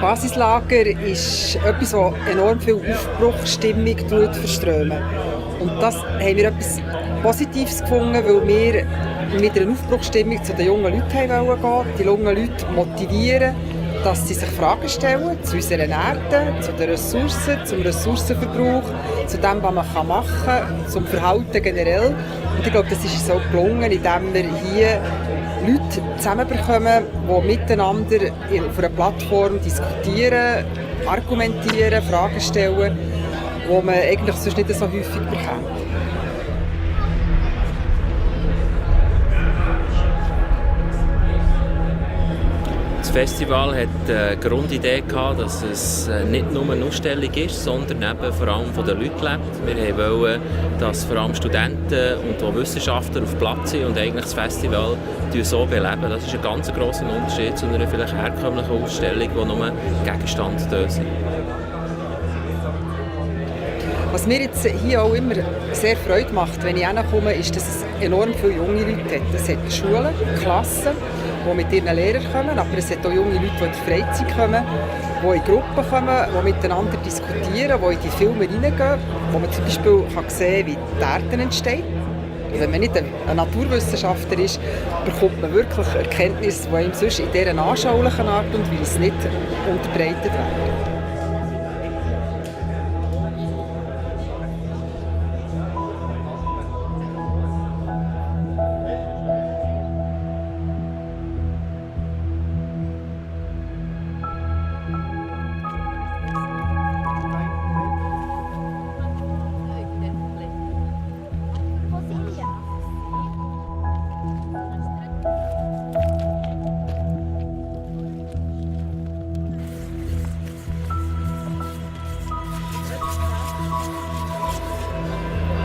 Basislager ist etwas, das enorm viel Aufbruchsstimmung verströmen. Und das haben wir etwas Positives gefunden, weil wir mit einer Aufbruchsstimmung zu den jungen Leuten gehen, die jungen Leute motivieren, dass sie sich Fragen stellen zu unseren Erden, zu den Ressourcen, zum Ressourcenverbrauch, zu dem, was man machen kann, zum Verhalten generell. Und ich glaube, das ist so gelungen, indem wir hier Leute zusammenbekommen, die miteinander auf einer Plattform diskutieren, argumentieren, Fragen stellen, die man eigentlich sonst nicht so häufig bekommt. Das Festival hat eine Grundidee gehabt, dass es nicht nur eine Ausstellung ist, sondern eben vor allem von den Leuten lebt. Wir wollten, dass vor allem Studenten und auch Wissenschaftler auf Platz sind und eigentlich das Festival so beleben. Das ist ein ganz grosser Unterschied zu einer vielleicht herkömmlichen Ausstellung, die nur Gegenstand sind. Was mir jetzt hier auch immer sehr Freude macht, wenn ich herkomme, ist, dass es enorm viele junge Leute hat. Es hat Schulen, Klassen, die mit ihren Lehrern kommen, aber es hat auch junge Leute, die in die Freizeit kommen, die in Gruppen kommen, die miteinander diskutieren, die in die Filme reingehen, wo man zum Beispiel kann sehen kann, wie die Erde entsteht. Wenn man nicht ein Naturwissenschaftler ist, bekommt man wirklich Erkenntnisse, die einem sonst in dieser anschaulichen Art und Weise nicht unterbreitet werden.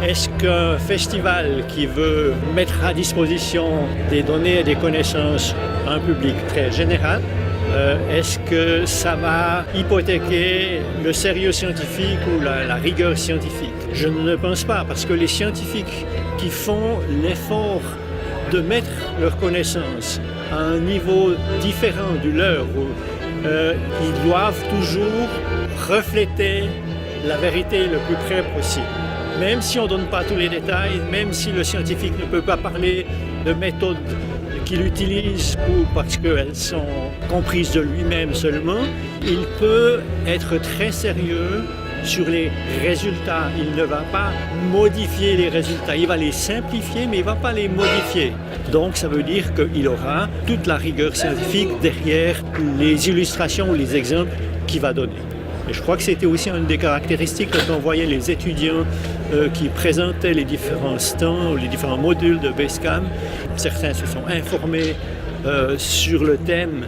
Est-ce qu'un festival qui veut mettre à disposition des données et des connaissances à un public très général, est-ce que ça va hypothéquer le sérieux scientifique ou la rigueur scientifique? Je ne pense pas, parce que les scientifiques qui font l'effort de mettre leurs connaissances à un niveau différent du leur, ils doivent toujours refléter la vérité le plus près possible. Même si on ne donne pas tous les détails, même si le scientifique ne peut pas parler de méthodes qu'il utilise parce qu'elles sont comprises de lui-même seulement, il peut être très sérieux sur les résultats. Il ne va pas modifier les résultats, il va les simplifier, mais il ne va pas les modifier. Donc ça veut dire qu'il aura toute la rigueur scientifique derrière les illustrations ou les exemples qu'il va donner. Et je crois que c'était aussi une des caractéristiques quand on voyait les étudiants qui présentaient les différents stands, les différents modules de Basecamp. Certains se sont informés sur le thème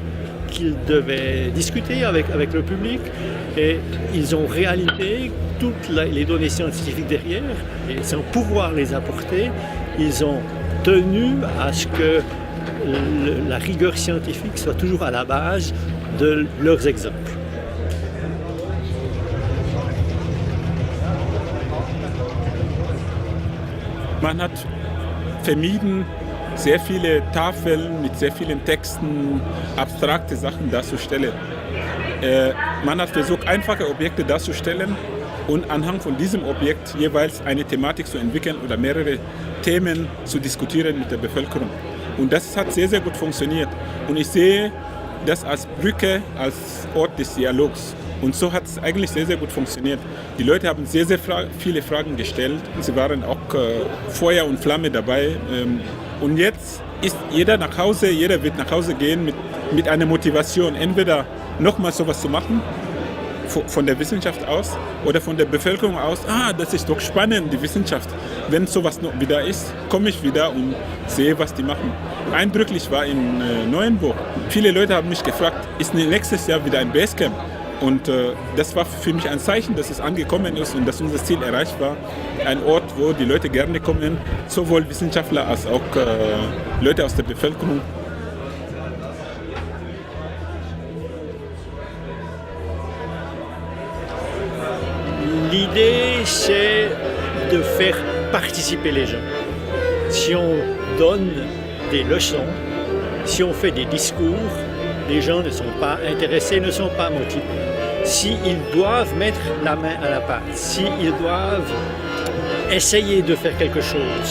qu'ils devaient discuter avec le public et ils ont réalisé toutes les données scientifiques derrière et sans pouvoir les apporter, ils ont tenu à ce que la rigueur scientifique soit toujours à la base de leurs exemples. Man hat vermieden, sehr viele Tafeln mit sehr vielen Texten, abstrakte Sachen darzustellen. Man hat versucht, einfache Objekte darzustellen und anhand von diesem Objekt jeweils eine Thematik zu entwickeln oder mehrere Themen zu diskutieren mit der Bevölkerung. Und das hat sehr, sehr gut funktioniert. Und ich sehe das als Brücke, als Ort des Dialogs. Und so hat es eigentlich sehr, sehr gut funktioniert. Die Leute haben sehr, sehr viele Fragen gestellt. Sie waren auch Feuer und Flamme dabei. Und jetzt ist jeder wird nach Hause gehen mit einer Motivation, entweder nochmal sowas zu machen, von der Wissenschaft aus oder von der Bevölkerung aus. Das ist doch spannend, die Wissenschaft. Wenn sowas noch wieder ist, komme ich wieder und sehe, was die machen. Eindrücklich war in Neuenburg. Viele Leute haben mich gefragt, ist nächstes Jahr wieder ein Basecamp? Und das war für mich ein Zeichen, dass es angekommen ist und dass unser Ziel erreicht war. Ein Ort, wo die Leute gerne kommen, sowohl Wissenschaftler als auch Leute aus der Bevölkerung. L'idée, c'est de faire participer les gens. Si on donne des leçons, si on fait des discours, les gens ne sont pas intéressés, ne sont pas motivés. S'ils doivent mettre la main à la pâte, s'ils doivent essayer de faire quelque chose,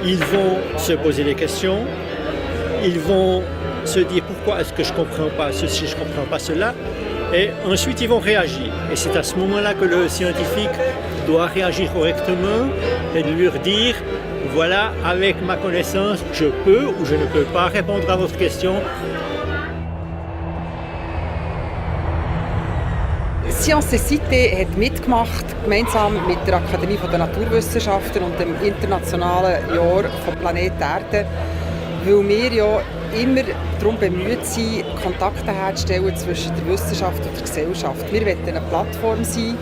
ils vont se poser des questions, ils vont se dire pourquoi est-ce que je ne comprends pas ceci, je ne comprends pas cela, et ensuite ils vont réagir. Et c'est à ce moment-là que le scientifique doit réagir correctement et de leur dire voilà, avec ma connaissance, je peux ou je ne peux pas répondre à votre question. Science et Cité hat mitgemacht, gemeinsam mit der Akademie der Naturwissenschaften und dem Internationalen Jahr vom Planet Erde, weil wir ja immer darum bemüht sind, Kontakte herzustellen zwischen der Wissenschaft und der Gesellschaft. Wir wollen eine Plattform sein,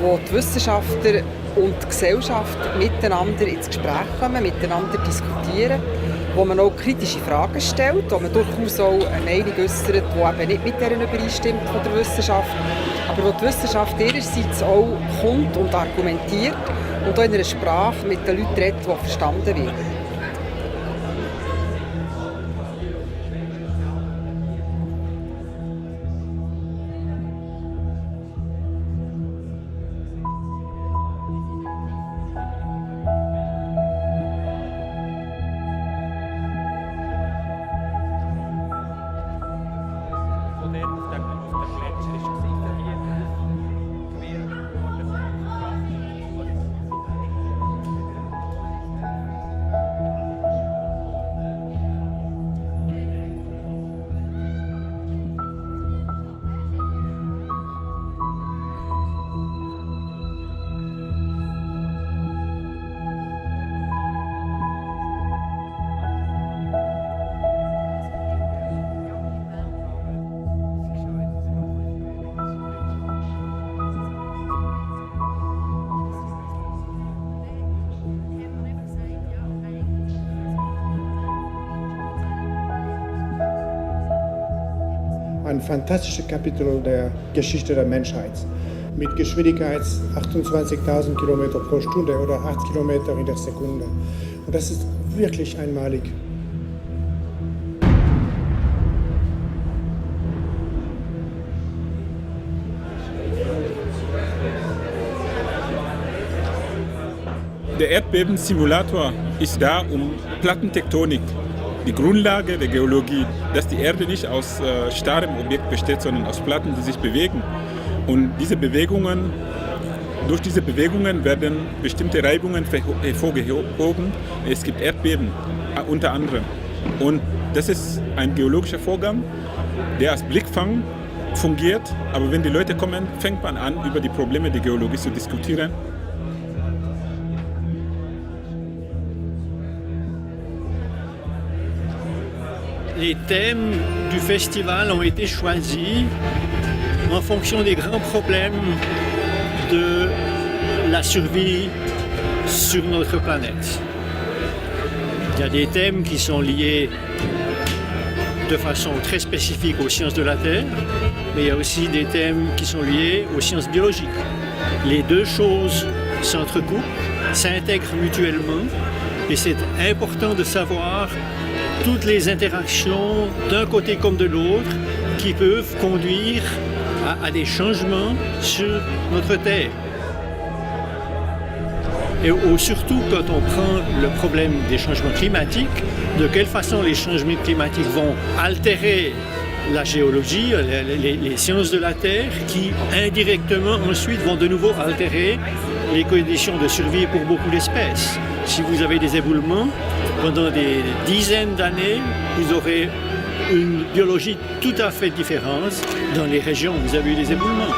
wo die Wissenschaftler und die Gesellschaft miteinander ins Gespräch kommen, miteinander diskutieren, wo man auch kritische Fragen stellt, wo man durchaus auch eine Meinung äußert, die eben nicht mit deren übereinstimmt von der Wissenschaft, aber wo die Wissenschaft ihrerseits auch kommt und argumentiert und auch in einer Sprache mit den Leuten redet, die verstanden wird. Ein fantastisches Kapitel der Geschichte der Menschheit. Mit Geschwindigkeit 28.000 Kilometer pro Stunde oder 8 Kilometer in der Sekunde. Und das ist wirklich einmalig. Der Erdbebensimulator ist da, um Plattentektonik, die Grundlage der Geologie, dass die Erde nicht aus starrem Objekt besteht, sondern aus Platten, die sich bewegen. Und durch diese Bewegungen werden bestimmte Reibungen hervorgehoben. Es gibt Erdbeben, unter anderem. Und das ist ein geologischer Vorgang, der als Blickfang fungiert. Aber wenn die Leute kommen, fängt man an, über die Probleme der Geologie zu diskutieren. Les thèmes du festival ont été choisis en fonction des grands problèmes de la survie sur notre planète. Il y a des thèmes qui sont liés de façon très spécifique aux sciences de la Terre, mais il y a aussi des thèmes qui sont liés aux sciences biologiques. Les deux choses s'entrecoupent, s'intègrent mutuellement, et c'est important de savoir toutes les interactions d'un côté comme de l'autre qui peuvent conduire à des changements sur notre Terre. Et surtout quand on prend le problème des changements climatiques, de quelle façon les changements climatiques vont altérer la géologie, les sciences de la Terre, qui indirectement ensuite vont de nouveau altérer les conditions de survie pour beaucoup d'espèces. Si vous avez des éboulements, pendant des dizaines d'années, vous aurez une biologie tout à fait différente dans les régions où vous avez eu des éboulements.